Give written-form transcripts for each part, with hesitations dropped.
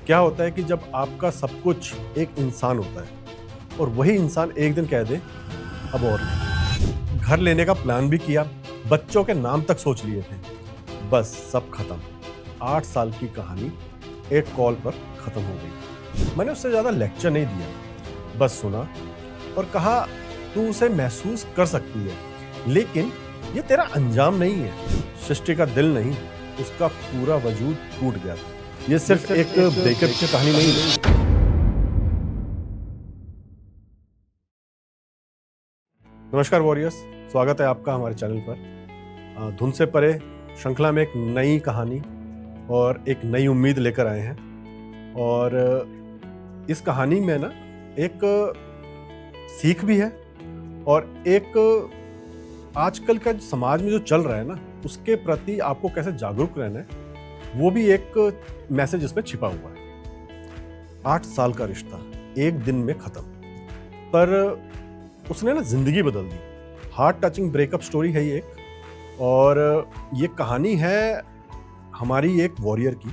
क्या होता है कि जब आपका सब कुछ एक इंसान होता है और वही इंसान एक दिन कह दे अब और नहीं। घर लेने का प्लान भी किया, बच्चों के नाम तक सोच लिए थे, बस सब खत्म। 8 साल की कहानी एक कॉल पर खत्म हो गई। मैंने उससे ज्यादा लेक्चर नहीं दिया, बस सुना और कहा तू उसे महसूस कर सकती है, लेकिन ये तेरा अंजाम नहीं है। सृष्टि का दिल नहीं, उसका पूरा वजूद टूट गया था। ये सिर्फ एक ब्रेकअप की कहानी नहीं है। नमस्कार वॉरियर्स, स्वागत है आपका हमारे चैनल पर। धुन से परे श्रृंखला में एक नई कहानी और एक नई उम्मीद लेकर आए हैं। और इस कहानी में ना एक सीख भी है और एक आजकल का समाज में जो चल रहा है ना, उसके प्रति आपको कैसे जागरूक रहना है, वो भी एक मैसेज इसमें छिपा हुआ है। 8 साल का रिश्ता एक दिन में खत्म, पर उसने ना जिंदगी बदल दी। हार्ट टचिंग ब्रेकअप स्टोरी है ये एक, और ये कहानी है हमारी एक वॉरियर की।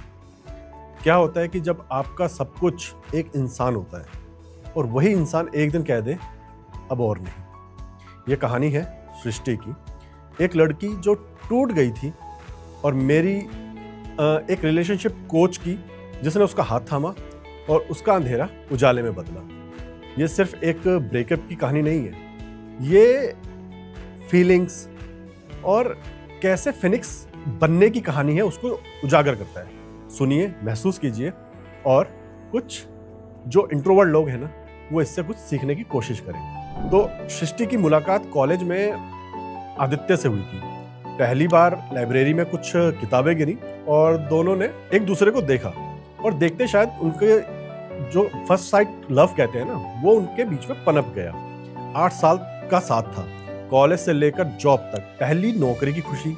क्या होता है कि जब आपका सब कुछ एक इंसान होता है और वही इंसान एक दिन कह दे अब और नहीं। ये कहानी है सृष्टि की, एक लड़की जो टूट गई थी और मेरी एक रिलेशनशिप कोच की, जिसने उसका हाथ थामा और उसका अंधेरा उजाले में बदला। ये सिर्फ एक ब्रेकअप की कहानी नहीं है, ये फीलिंग्स और कैसे फिनिक्स बनने की कहानी है, उसको उजागर करता है। सुनिए, महसूस कीजिए और कुछ जो इंट्रोवर्ट लोग हैं ना, वो इससे कुछ सीखने की कोशिश करें। तो सृष्टि की मुलाकात कॉलेज में आदित्य से हुई थी। पहली बार लाइब्रेरी में कुछ किताबें गिरी और दोनों ने एक दूसरे को देखा, और देखते शायद उनके जो फर्स्ट साइट लव कहते हैं ना, वो उनके बीच में पनप गया। 8 साल का साथ था, कॉलेज से लेकर जॉब तक। पहली नौकरी की खुशी,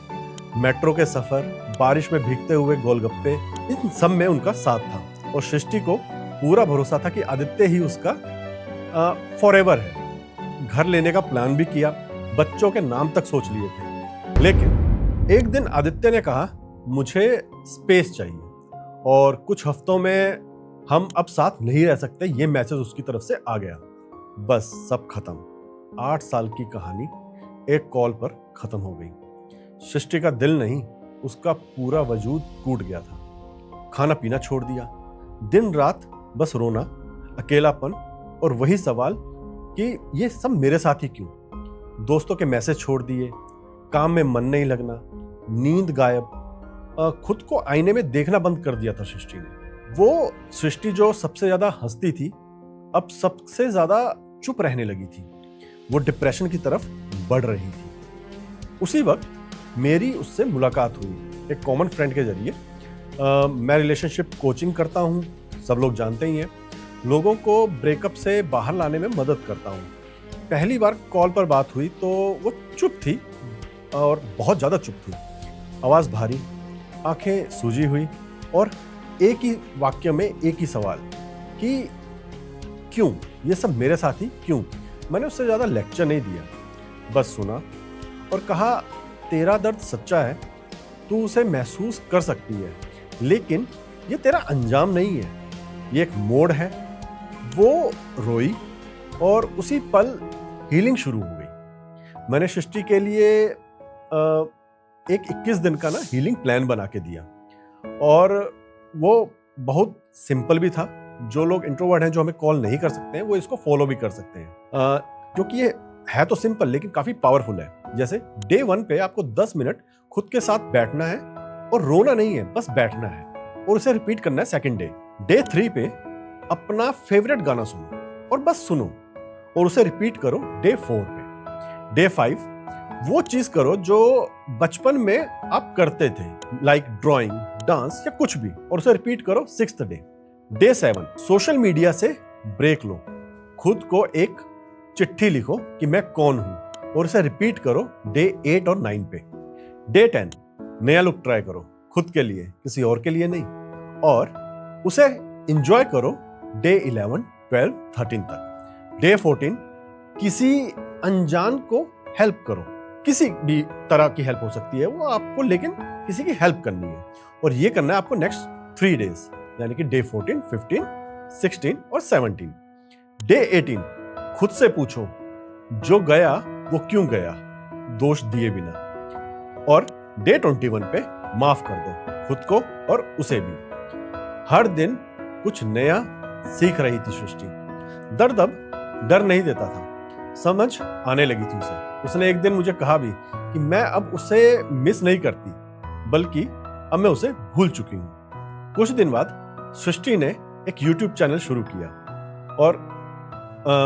मेट्रो के सफर, बारिश में भीगते हुए गोलगप्पे, इन सब में उनका साथ था। और सृष्टि को पूरा भरोसा था कि आदित्य ही उसका फॉरएवर है। घर लेने का प्लान भी किया, बच्चों के नाम तक सोच लिए थे, लेकिन एक दिन आदित्य ने कहा मुझे स्पेस चाहिए और कुछ हफ्तों में हम अब साथ नहीं रह सकते। ये मैसेज उसकी तरफ से आ गया, बस सब खत्म। 8 साल की कहानी एक कॉल पर खत्म हो गई। सृष्टि का दिल नहीं, उसका पूरा वजूद टूट गया था। खाना पीना छोड़ दिया, दिन रात बस रोना, अकेलापन और वही सवाल कि ये सब मेरे साथ ही क्यों। दोस्तों के मैसेज छोड़ दिए, काम में मन नहीं लगना, नींद गायब, खुद को आईने में देखना बंद कर दिया था सृष्टि ने। वो सृष्टि जो सबसे ज्यादा हंसती थी, अब सबसे ज्यादा चुप रहने लगी थी। वो डिप्रेशन की तरफ बढ़ रही थी। उसी वक्त मेरी उससे मुलाकात हुई एक कॉमन फ्रेंड के जरिए। मैं रिलेशनशिप कोचिंग करता हूँ, सब लोग जानते ही हैं। लोगों को ब्रेकअप से बाहर लाने में मदद करता हूँ। पहली बार कॉल पर बात हुई तो वो चुप थी, और बहुत ज़्यादा चुप थी। आवाज़ भारी, आंखें सूजी हुई, और एक ही वाक्य में एक ही सवाल कि क्यों, ये सब मेरे साथ ही क्यों। मैंने उससे ज़्यादा लेक्चर नहीं दिया, बस सुना और कहा तेरा दर्द सच्चा है, तू उसे महसूस कर सकती है, लेकिन ये तेरा अंजाम नहीं है, ये एक मोड़ है। वो रोई और उसी पल हीलिंग शुरू हो गई। मैंने सृष्टि के लिए एक 21 दिन का ना हीलिंग प्लान बना के दिया, और वो बहुत सिंपल भी था। जो लोग इंट्रोवर्ट हैं, जो हमें कॉल नहीं कर सकते हैं, वो इसको फॉलो भी कर सकते हैं, क्योंकि ये है तो सिंपल लेकिन काफी पावरफुल है। जैसे डे 1 पे आपको 10 मिनट खुद के साथ बैठना है और रोना नहीं है, बस बैठना है, और उसे रिपीट करना है सेकंड डे। डे 3 पे अपना फेवरेट गाना सुनो और बस सुनो, और उसे रिपीट करो डे 4 पे। डे 5 वो चीज करो जो बचपन में आप करते थे, लाइक ड्राइंग, डांस या कुछ भी, और उसे रिपीट करो 6th day. Day 7 social media से ब्रेक लो, खुद को एक चिट्ठी लिखो कि मैं कौन हूं, और उसे रिपीट करो डे 8 और 9 पे। डे 10 नया लुक ट्राई करो, खुद के लिए, किसी और के लिए नहीं, और उसे एंजॉय करो डे 11, 12, 13 तक। डे 14 किसी अनजान को हेल्प करो, किसी भी तरह की हेल्प हो सकती है वो आपको, लेकिन किसी की हेल्प करनी है, और ये करना है आपको नेक्स्ट 3 डेज, यानी कि डे 14, 15, 16 और 17। डे 18, खुद से पूछो जो गया वो क्यों गया, दोष दिए बिना। और डे 21 पे माफ कर दो खुद को और उसे भी। हर दिन कुछ नया सीख रही थी सृष्टि। दर्द अब डर नहीं देता था, समझ आने लगी थी उसे। उसने एक दिन मुझे कहा भी कि मैं अब उसे मिस नहीं करती, बल्कि अब मैं उसे भूल चुकी हूं। कुछ दिन बाद सृष्टि ने एक YouTube चैनल शुरू किया और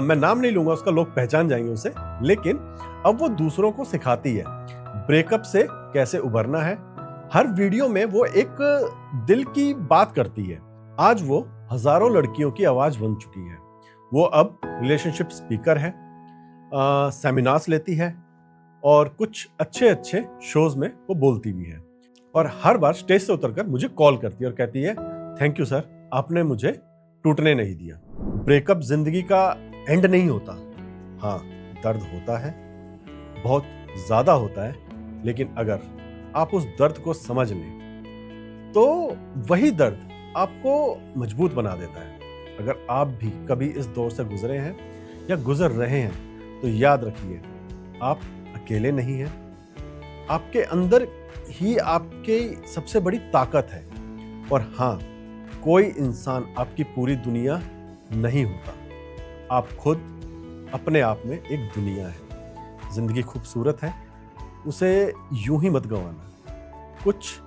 मैं नाम नहीं लूंगा उसका, लोग पहचान जाएंगे उसे। लेकिन अब वो दूसरों को सिखाती है ब्रेकअप से कैसे उबरना है। हर वीडियो में वो एक दिल की बात करती है। आज वो हजारों लड़कियों की आवाज बन चुकी है। वो अब रिलेशनशिप स्पीकर है, सेमिनार्स लेती है और कुछ अच्छे अच्छे शोज में वो बोलती भी है। और हर बार स्टेज से उतरकर मुझे कॉल करती है और कहती है, थैंक यू सर, आपने मुझे टूटने नहीं दिया। ब्रेकअप जिंदगी का एंड नहीं होता। हाँ, दर्द होता है, बहुत ज्यादा होता है, लेकिन अगर आप उस दर्द को समझ लें तो वही दर्द आपको मजबूत बना देता है। अगर आप भी कभी इस दौर से गुजरे हैं या गुजर रहे हैं तो याद रखिए, आप अकेले नहीं हैं। आपके अंदर ही आपकी सबसे बड़ी ताकत है। और हाँ, कोई इंसान आपकी पूरी दुनिया नहीं होता। आप खुद अपने आप में एक दुनिया है। जिंदगी खूबसूरत है, उसे यूं ही मत गंवाना। कुछ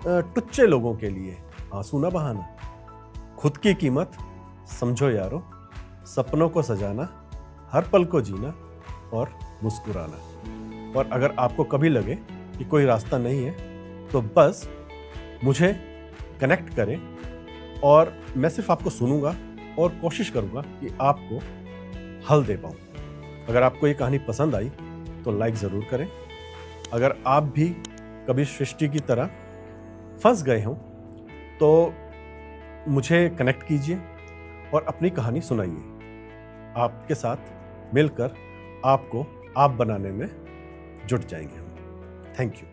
टुच्चे लोगों के लिए आंसू ना बहाना। खुद की कीमत समझो यारो, सपनों को सजाना, हर पल को जीना और मुस्कुराना। और अगर आपको कभी लगे कि कोई रास्ता नहीं है तो बस मुझे कनेक्ट करें और मैं सिर्फ आपको सुनूंगा और कोशिश करूंगा कि आपको हल दे पाऊं। अगर आपको ये कहानी पसंद आई तो लाइक ज़रूर करें। अगर आप भी कभी सृष्टि की तरह फंस गए हों तो मुझे कनेक्ट कीजिए और अपनी कहानी सुनाइए। आपके साथ मिलकर आपको आप बनाने में जुट जाएंगे हम। Thank you.